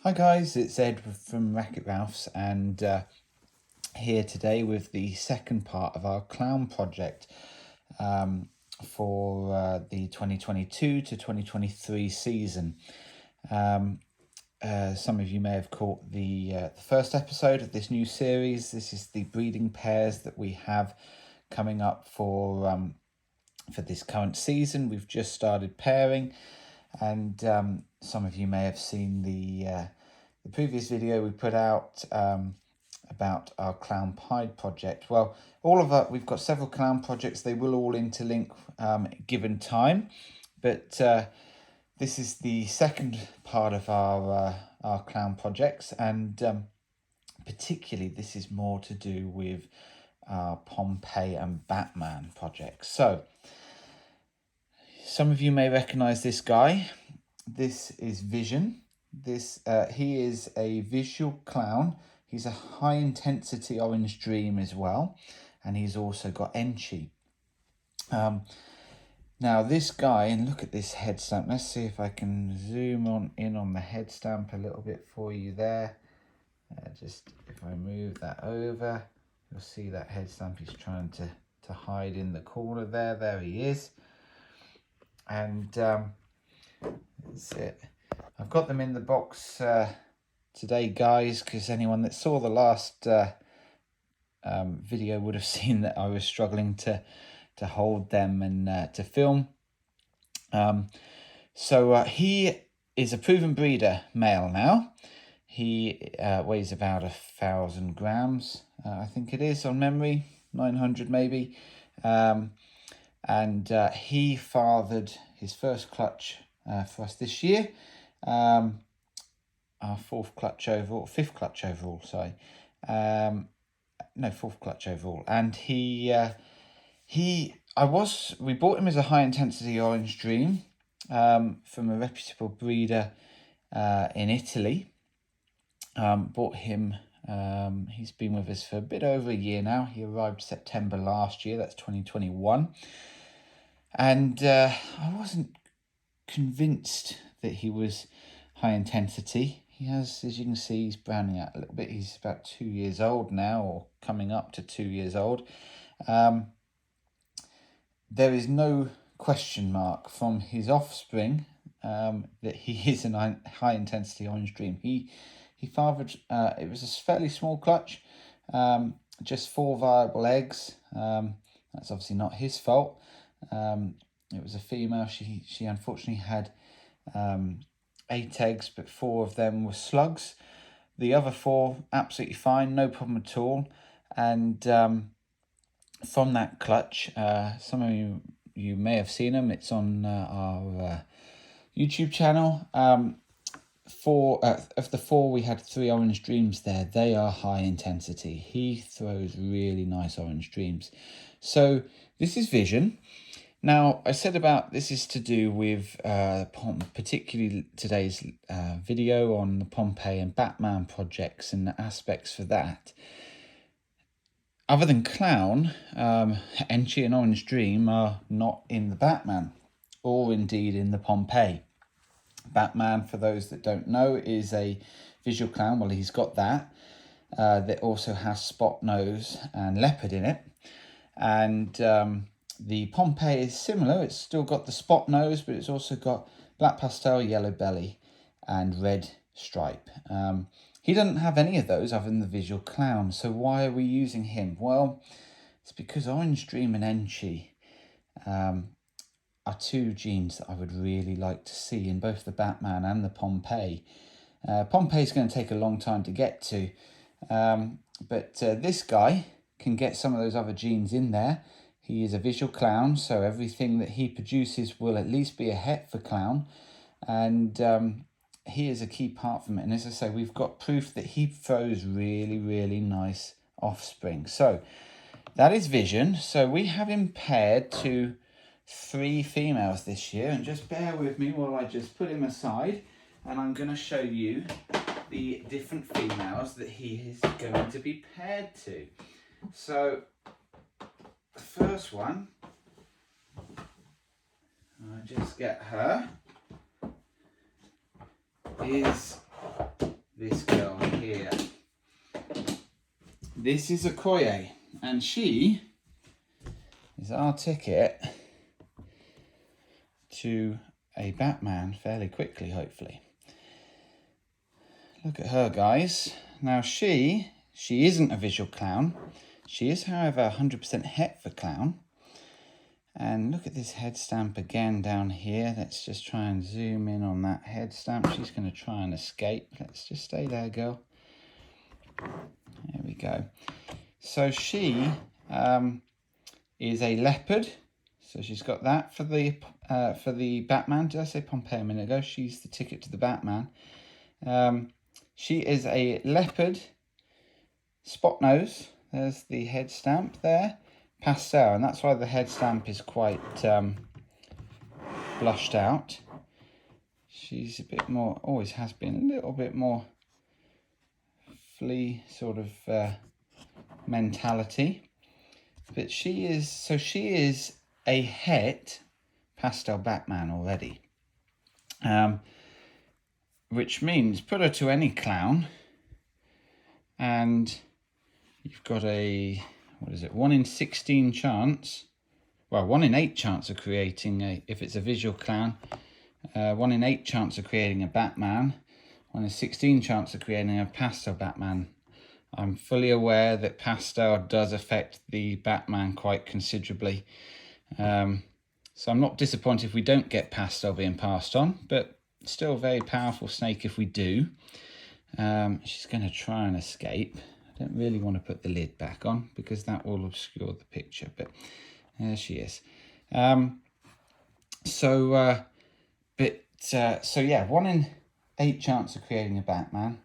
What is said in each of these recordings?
Hi guys, it's Ed from Racket Ralph's and here today with the second part of our clown project for the 2022 to 2023 season. Some of you may have caught the first episode of this new series. This is the breeding pairs that we have coming up for this current season. We've just started pairing, and some of you may have seen the previous video we put out about our clown pied project. Well, we've got several clown projects. They will all interlink given time, but this is the second part of our clown projects, and particularly this is more to do with our Pompei and Batman projects. So some of you may recognize this guy. This is Vision. He is a visual clown. He's a high intensity orange dream as well, and he's also got Enchi. Now this guy, and look at this head stamp. Let's see if I can zoom in on the head stamp a little bit for you there. Just if I move that over, you'll see that head stamp he's trying to hide in the corner there. There he is. And that's it. I've got them in the box today, guys, because anyone that saw the last video would have seen that I was struggling to hold them and to film. So he is a proven breeder male now. He weighs about 1,000 grams, I think it is on memory, 900 maybe. And he fathered his first clutch for us this year. Our fifth clutch overall, sorry. Fourth clutch overall. And we bought him as a high intensity orange dream from a reputable breeder in Italy. Bought him, he's been with us for a bit over a year now. He arrived September last year, that's 2021. And I wasn't convinced that he was high intensity. He has, as you can see, he's browning out a little bit. He's about 2 years old now, or coming up to 2 years old. There is no question mark from his offspring that he is a high intensity orange dream. He fathered, it was a fairly small clutch, just 4 viable eggs. That's obviously not his fault. It was a female. She unfortunately had 8 eggs, but 4 of them were slugs. The other 4 absolutely fine, no problem at all. And from that clutch, some of you may have seen them. It's on our YouTube channel. Of the 4, we had 3 orange dreams there. They are high intensity. He throws really nice orange dreams. So this is Vision. Now, I said about this is to do with particularly today's video on the Pompei and Batman projects and the aspects for that. Other than Clown, Enchi and Orange Dream are not in the Batman, or indeed in the Pompei. Batman, for those that don't know, is a visual clown. Well, he's got that. That also has spot nose and leopard in it. And the Pompei is similar. It's still got the spot nose, but it's also got black pastel, yellow belly, and red stripe. He doesn't have any of those other than the visual clown. So why are we using him? Well, it's because Orange Dream and Enchi are 2 genes that I would really like to see in both the Batman and the Pompei. Pompei is going to take a long time to get to, but this guy can get some of those other genes in there. He is a visual clown, so everything that he produces will at least be a het for clown, and he is a key part from it. And as I say, we've got proof that he throws really, really nice offspring. So that is Vision. So we have him paired to 3 females this year, and just bear with me while I just put him aside, and I'm going to show you the different females that he is going to be paired to. So the first one, I'll just get her, is this is a Koye, and she is our ticket to a Batman fairly quickly, hopefully. Look at her, guys. Now she isn't a visual clown. She is, however, 100% het for clown. And look at this head stamp again down here. Let's just try and zoom in on that head stamp. She's going to try and escape. Let's just stay there, girl. There we go. So she is a leopard. So she's got that for the Batman. Did I say Pompei a minute ago? She's the ticket to the Batman. She is a leopard, spot nose. There's the head stamp there. Pastel, and that's why the head stamp is quite blushed out. She's a bit more, always has been a little bit more flea sort of mentality. But she is a het pastel Batman already. Which means put her to any clown and you've got a, what is it, 1 in 16 chance, well, 1 in 8 chance of creating a, if it's a visual clown, 1 in 8 chance of creating a Batman, 1 in 16 chance of creating a pastel Batman. I'm fully aware that pastel does affect the Batman quite considerably. So I'm not disappointed if we don't get pastel being passed on, but still a very powerful snake if we do. She's going to try and escape. I don't really want to put the lid back on because that will obscure the picture, but there she is. So yeah, 1 in 8 chance of creating a Batman,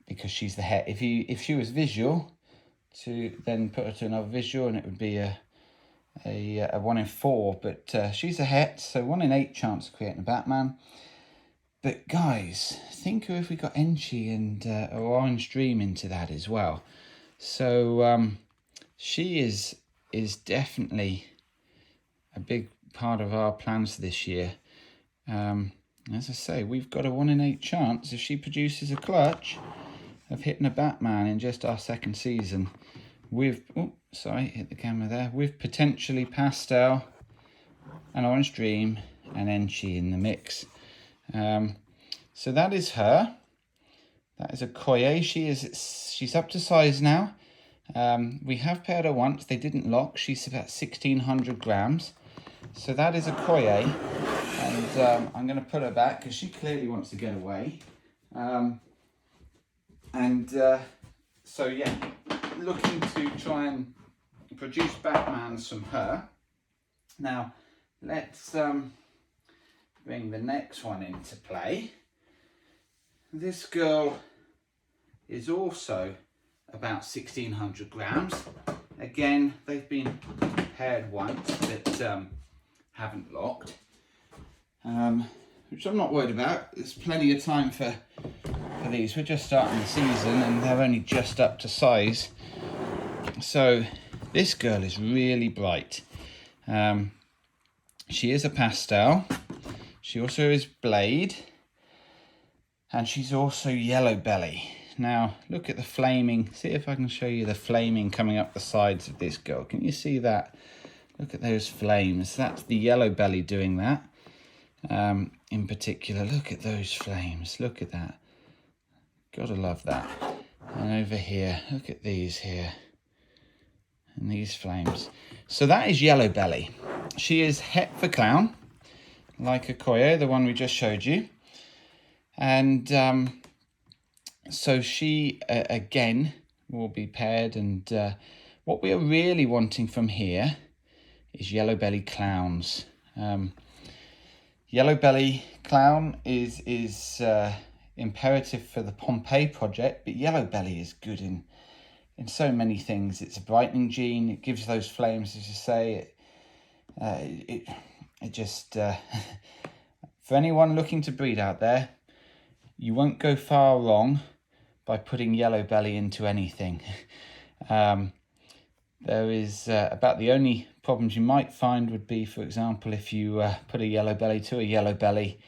because she's the het. If she was visual, to then put her to another visual, and it would be a 1 in 4. But she's a het, so 1 in 8 chance of creating a Batman. But guys, think of if we got Enchi and Orange Dream into that as well. So she is definitely a big part of our plans for this year. As I say, we've got a 1 in 8 chance if she produces a clutch of hitting a Batman in just our 2nd season with, oh, sorry, hit the camera there, with potentially Pastel and Orange Dream and Enchi in the mix. So that is her. That is a Koye. She's up to size now. We have paired her once. They didn't lock. She's about 1,600 grams. So that is a Koye. And I'm going to put her back because she clearly wants to get away. So yeah, looking to try and produce Batmans from her. Now, let's bring the next one into play. This girl is also about 1,600 grams. Again, they've been paired once, but haven't locked. Which I'm not worried about. There's plenty of time for these. We're just starting the season and they're only just up to size. So this girl is really bright. She is a pastel. She also is blade. And she's also yellow belly. Now look at the flaming. See if I can show you the flaming coming up the sides of this girl. Can you see that? Look at those flames. That's the yellow belly doing that. In particular, look at those flames. Look at that. Gotta love that. And over here, look at these here. And these flames. So that is yellow belly. She is het for clown, like a Koye, the one we just showed you. And so she, again, will be paired. And what we are really wanting from here is yellow belly clowns. Yellow belly clown is imperative for the Pompei project, but yellow belly is good in so many things. It's a brightening gene. It gives those flames, as you say. It just for anyone looking to breed out there, you won't go far wrong by putting yellow belly into anything. There is about the only problems you might find would be, for example, if you put a yellow belly to a yellow belly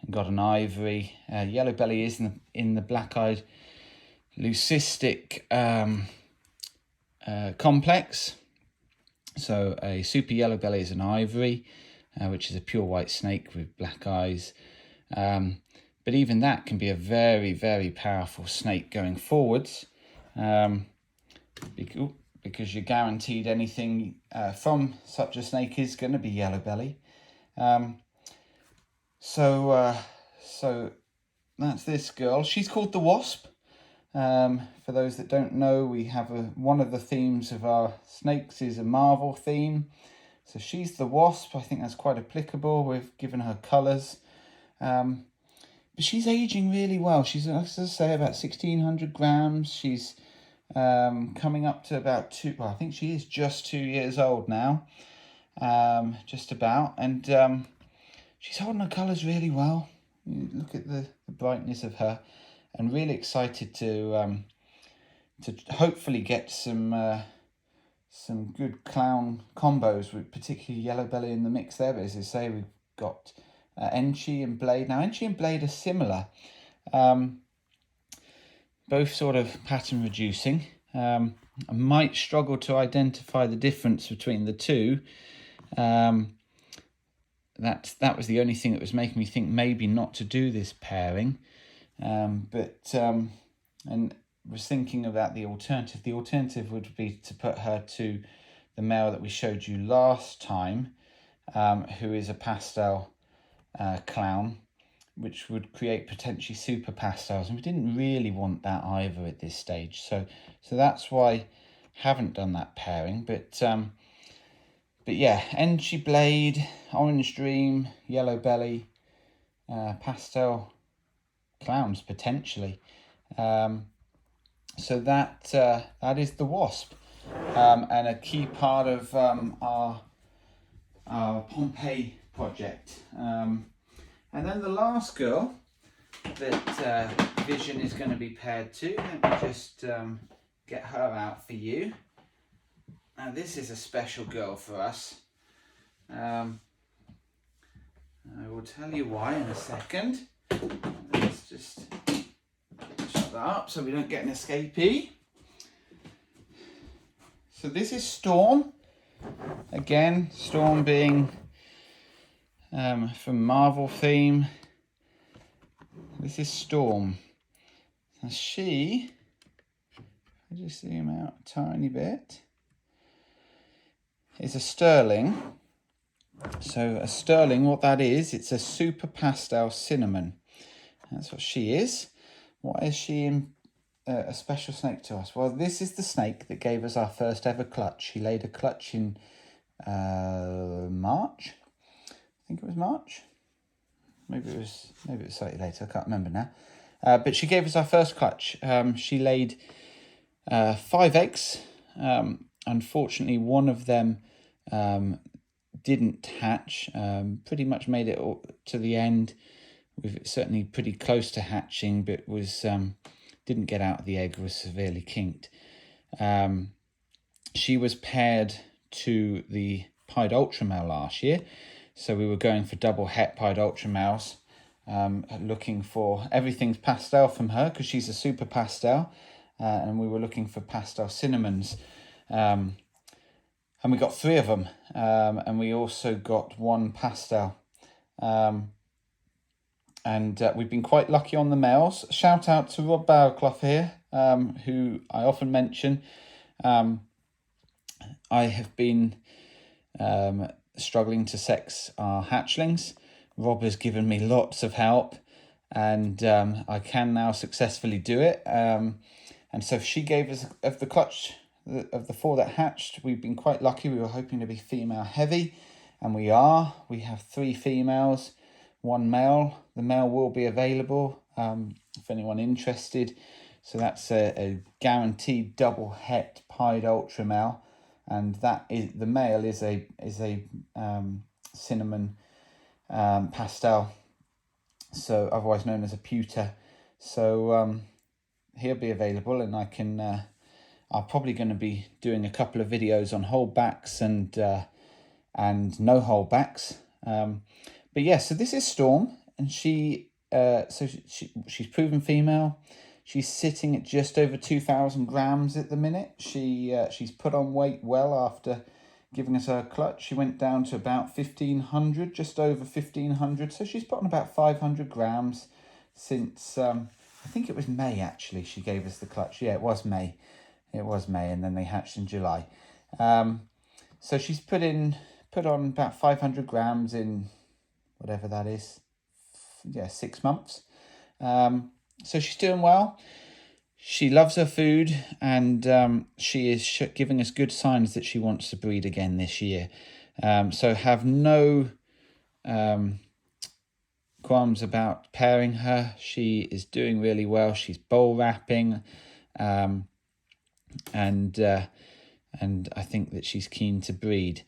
and got an ivory. Yellow belly is in the black-eyed leucistic complex. So a super yellow belly is an ivory, which is a pure white snake with black eyes. But even that can be a very, very powerful snake going forwards, because you're guaranteed anything from such a snake is going to be yellow belly. So that's this girl. She's called the Wasp. For those that don't know, we have one of the themes of our snakes is a Marvel theme. So she's the Wasp. I think that's quite applicable. We've given her colours. But she's aging really well. She's, as I say, about 1,600 grams. She's coming up to about I think she is just 2 years old now. Just about. And she's holding her colours really well. You look at the brightness of her. And really excited to hopefully get some good clown combos with particularly yellow belly in the mix there. But as I say, we've got Enchi and Blade. Now Enchi and Blade are similar, both sort of pattern reducing. I might struggle to identify the difference between the two. That was the only thing that was making me think maybe not to do this pairing. And was thinking about the alternative. The alternative would be to put her to the male that we showed you last time, who is a pastel clown, which would create potentially super pastels, and we didn't really want that either at this stage. So that's why I haven't done that pairing. But yeah, Enchi Blade, Orange Dream, Yellow Belly, pastel clowns potentially. So that is the Wasp, and a key part of our Pompei project. And then the last girl that Vision is going to be paired to, let me just get her out for you. Now this is a special girl for us. I will tell you why in a second. Let's just shut that up so we don't get an escapee. So this is Storm. Again, Storm being from Marvel theme. This is Storm. Now she, I'll just zoom out a tiny bit, is a sterling. So a sterling, what that is, it's a super pastel cinnamon. That's what she is. Why is she a special snake to us? Well, this is the snake that gave us our first ever clutch. She laid a clutch in March. I think it was March. Maybe it was slightly later. I can't remember now. But she gave us our first clutch. She laid 5 eggs. Unfortunately, one of them didn't hatch. Pretty much made it to the end. With certainly pretty close to hatching, but was didn't get out of the egg. Was severely kinked. She was paired to the pied ultra male last year. So we were going for double het pied ultra males, looking for everything's pastel from her because she's a super pastel, and we were looking for pastel cinnamons, and we got 3 of them, and we also got 1 pastel, and we've been quite lucky on the males. Shout out to Rob Bowerclough here, who I often mention. I have been struggling to sex our hatchlings. Rob has given me lots of help, and I can now successfully do it. And so she gave us, of the clutch of the 4 that hatched, we've been quite lucky. We were hoping to be female heavy, and we are. We have 3 females, 1 male. The male will be available if anyone interested. So that's a guaranteed double het pied ultra male. And that is, the male is a cinnamon pastel, so otherwise known as a pewter. So he'll be available, and I can. I'm probably going to be doing a couple of videos on holdbacks and no holdbacks. But yeah, so this is Storm, and she's proven female. She's sitting at just over 2,000 grams at the minute. She's put on weight well after giving us her clutch. She went down to about 1,500, just over 1,500. So she's put on about 500 grams since, I think it was May actually she gave us the clutch. Yeah, it was May. It was May, and then they hatched in July. So she's put on about 500 grams in whatever that is. Yeah, 6 months. So she's doing well. She loves her food, and she is giving us good signs that she wants to breed again this year. So have no qualms about pairing her. She is doing really well. She's bowl wrapping, and I think that she's keen to breed.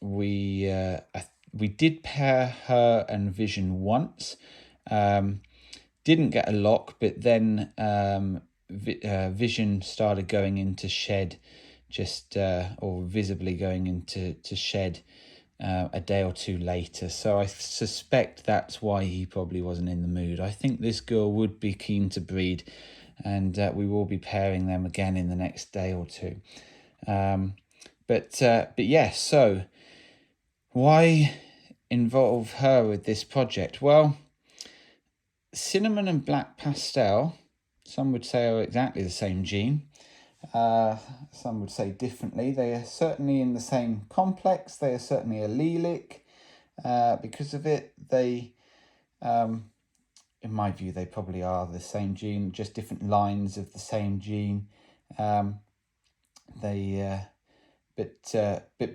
We did pair her and Vision once. Didn't get a lock, but then Vision started going into shed, or visibly going into shed a day or two later. So I suspect that's why he probably wasn't in the mood. I think this girl would be keen to breed, and we will be pairing them again in the next day or two. But yes, so why involve her with this project? Well, cinnamon and black pastel, some would say, are exactly the same gene. Some would say differently. They are certainly in the same complex. They are certainly allelic. Because of it, they, in my view, they probably are the same gene, just different lines of the same gene. But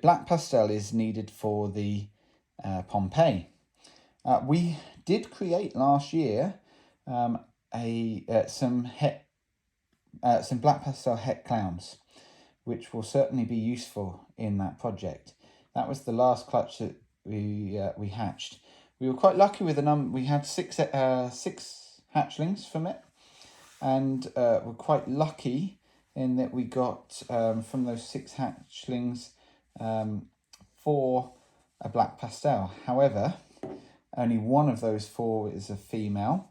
black pastel is needed for the Pompei. We did create last year some black pastel het clowns, which will certainly be useful in that project. That was the last clutch that we hatched. We were quite lucky with the number. We had six hatchlings from it, and we're quite lucky in that we got from those 6 hatchlings 4 a black pastel. However, only one of those 4 is a female.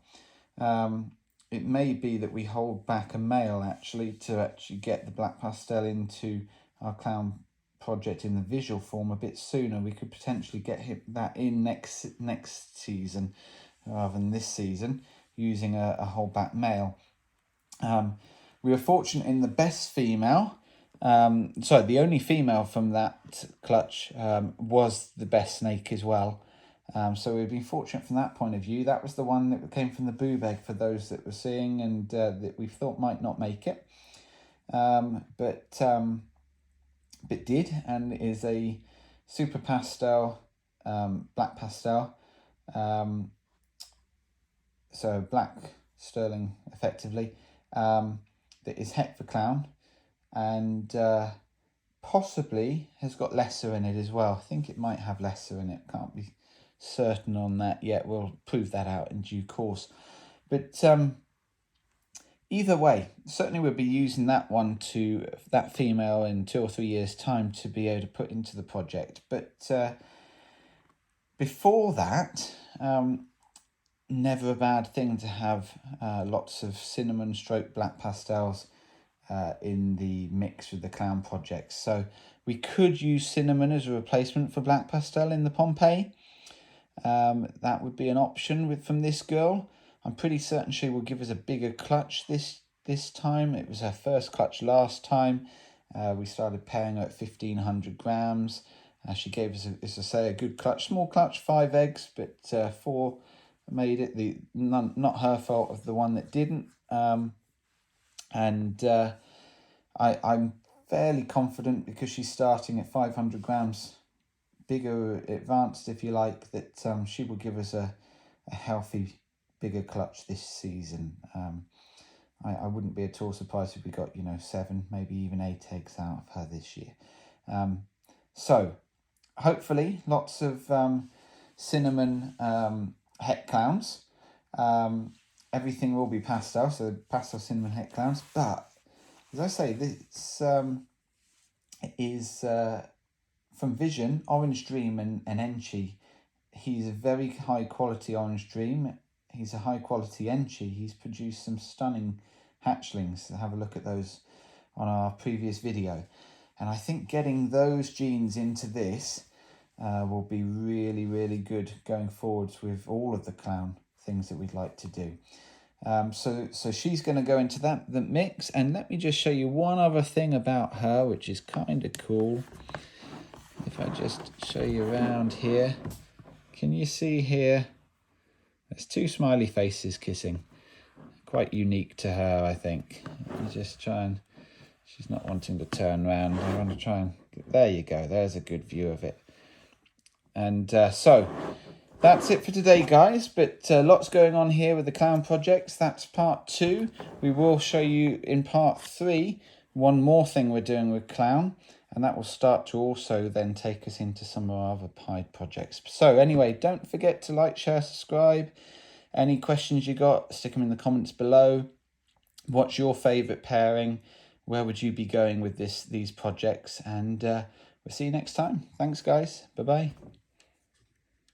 It may be that we hold back a male to get the black pastel into our clown project in the visual form a bit sooner. We could potentially get that in next season rather than this season, using a holdback male. We were fortunate in the best female. The only female from that clutch was the best snake as well. So we've been fortunate from that point of view. That was the one that came from the boob egg for those that were seeing, and that we thought might not make it. But did, and is a super pastel, black pastel. So black sterling effectively, that is het for clown, and possibly has got lesser in it as well. I think it might have lesser in it. Can't be certain on that yet. We'll prove that out in due course. But either way, certainly we'll be using that female in 2 or 3 years' time to be able to put into the project. But before that, never a bad thing to have lots of cinnamon stroke black pastels in the mix with the clown project. So we could use cinnamon as a replacement for black pastel in the Pompei. That would be an option from this girl. I'm pretty certain she will give us a bigger clutch this time. It was her first clutch last time. We started pairing her at 1,500 grams. She gave us, as I say, a good clutch, small clutch, 5 eggs, but 4 made it. Not her fault of the one that didn't. I'm fairly confident, because she's starting at 500 grams, bigger advanced if you like, that she will give us a healthy bigger clutch this season. I wouldn't be at all surprised if we got 7, maybe even 8 eggs out of her this year. So hopefully lots of cinnamon het clowns. Everything will be pastel, so pastel cinnamon het clowns. But as I say, this is from Vision, Orange Dream and Enchi. He's a very high quality Orange Dream. he's a high quality Enchi. He's produced some stunning hatchlings. Have a look at those on our previous video. And I think getting those genes into this will be really, really good going forwards with all of the clown things that we'd like to do. So she's going to go into the mix. And let me just show you one other thing about her, which is kind of cool. If I just show you around here, can you see here? There's two smiley faces kissing. Quite unique to her, I think. Let me just try and, she's not wanting to turn around. I want to try and, there you go. There's a good view of it. And so that's it for today, guys. But lots going on here with the clown projects. That's part 2. We will show you in part 3 one more thing we're doing with clown. And that will start to also then take us into some of our other Pied projects. So anyway, don't forget to like, share, subscribe. Any questions you got, stick them in the comments below. What's your favourite pairing? Where would you be going with these projects? And we'll see you next time. Thanks, guys. Bye-bye.